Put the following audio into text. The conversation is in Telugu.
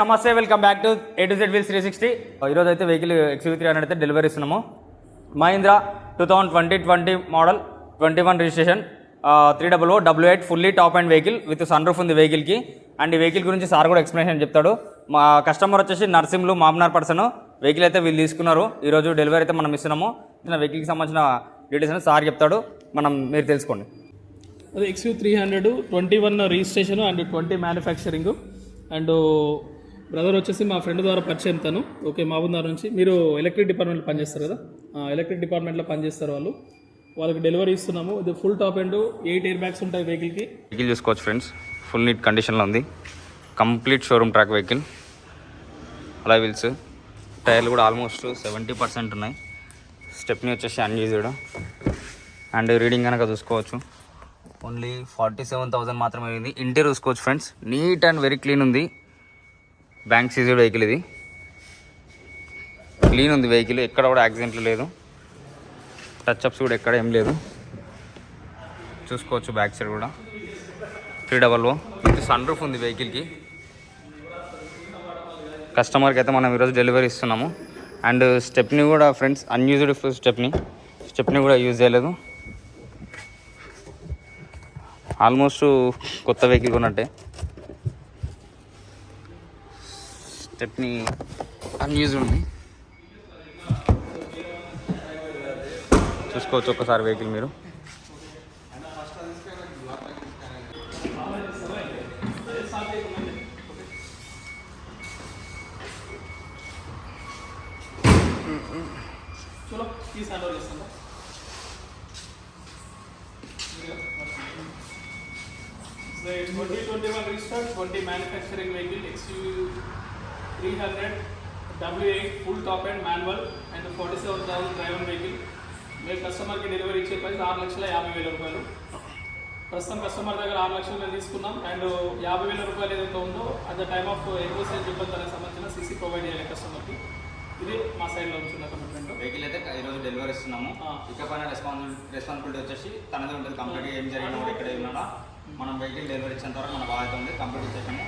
నమస్తే, welcome back to A to Z Wheels 360. ఈరోజు అయితే వెహికల్ XUV300 అయితే డెలివరీ ఇస్తున్నాము. Mahindra 2020 model 21 registration 300W8 fully top and vehicle with sun roof ఉంది వెహికల్కి. అండ్ ఈ వెహికల్ గురించి సార్ కూడా ఎక్స్ప్లెనేషన్ చెప్తాడు. మా కస్టమర్ వచ్చేసి నర్సింహులు మామనార్ పర్సన్. వెహికల్ అయితే వీళ్ళు తీసుకున్నారు. ఈరోజు డెలివరీ అయితే మనం ఇస్తున్నాము. వెహికల్కి సంబంధించిన డీటెయిల్స్ అని సార్ చెప్తాడు, మీరు తెలుసుకోండి. అది XUV300 21 registration and 20 manufacturing. And brother వచ్చేసి మా ఫ్రెండ్ ద్వారా పరిచయం తను. ఓకే, మహబూబ్నగర్ నుంచి. మీరు ఎలక్ట్రిక్ డిపార్ట్మెంట్లో పనిచేస్తారు కదా, ఎలక్ట్రిక్ డిపార్ట్మెంట్లో పనిచేస్తారు వాళ్ళకి డెలివరీ ఇస్తున్నాము. ఇది full top and 8 air bags ఉంటాయి వెహికల్కి. వెహికల్ చూసుకోవచ్చు ఫ్రెండ్స్, ఫుల్ నీట్ కండిషన్లో ఉంది. Complete showroom track vehicle. అలా వీల్స్, టైర్లు కూడా ఆల్మోస్ట్ 70% ఉన్నాయి. స్టెప్ని వచ్చేసి అన్యూజ్డ్. అండ్ రీడింగ్ కనుక చూసుకోవచ్చు, ఓన్లీ 47,000 మాత్రమే అయింది. ఇంటీరియర్ చూసుకోవచ్చు friends, neat and very clean ఉంది. బ్యాంక్ సీజ్డ్ వెహికల్, ఇది క్లీన్ ఉంది వెహికల్, ఎక్కడ కూడా యాక్సిడెంట్లు లేదు. టచ్అప్స్ కూడా ఎక్కడ ఏం లేదు. చూసుకోవచ్చు బ్యాక్ సైడ్ కూడా 300 విత్ సన్ రూఫ్ ఉంది వెహికల్కి. కస్టమర్కి అయితే మనం ఈరోజు డెలివరీ ఇస్తున్నాము. అండ్ స్టెప్ని కూడా ఫ్రెండ్స్ అన్యూజ్డ్ స్టెప్ని కూడా యూజ్ చేయలేదు. ఆల్మోస్ట్ కొత్త వెహికల్ కొన్నట్టే. స్టెప్ని అన్యూజ్డ్ ఉంది. చూసుకోవచ్చు ఒకసారి వెహికల్ మీరు. చలో ఈ సైడ్ చేస్తాను. 2021 registered 20 manufacturing vehicle XUV300 W8 full top end manual and 47,000 driven vehicle. మేము కస్టమర్కి డెలివరీ ఇచ్చే ప్రైస్ 6,50,000 రూపాయలు. ప్రస్తుతం కస్టమర్ దగ్గర 6 లక్షలు మేము తీసుకున్నాం. అండ్ 50,000 రూపాయలు ఏదైతే ఉందో at the time of NOC చెప్పిన దానికి సంబంధించిన సీసీ ప్రొవైడ్ చేయాలి కస్టమర్కి. ఇది మా సైడ్లో ఉంటున్న కమిట్మెంట్. వెహికల్ అయితే ఈరోజు డెలివరీ ఇస్తున్నాము. ఇకపైన రెస్పాన్సిబిలిటీ వచ్చేసి తనదే ఉంటుంది. కంప్లీట్గా ఏం జరిగినా కూడా ఎక్కడ ఉన్నాడా మనం వెహికల్ డెలివరీ ఇచ్చేంత వరకు మన బాధ్యత ఉంది. కంప్లీట్ ఇచ్చేసాము.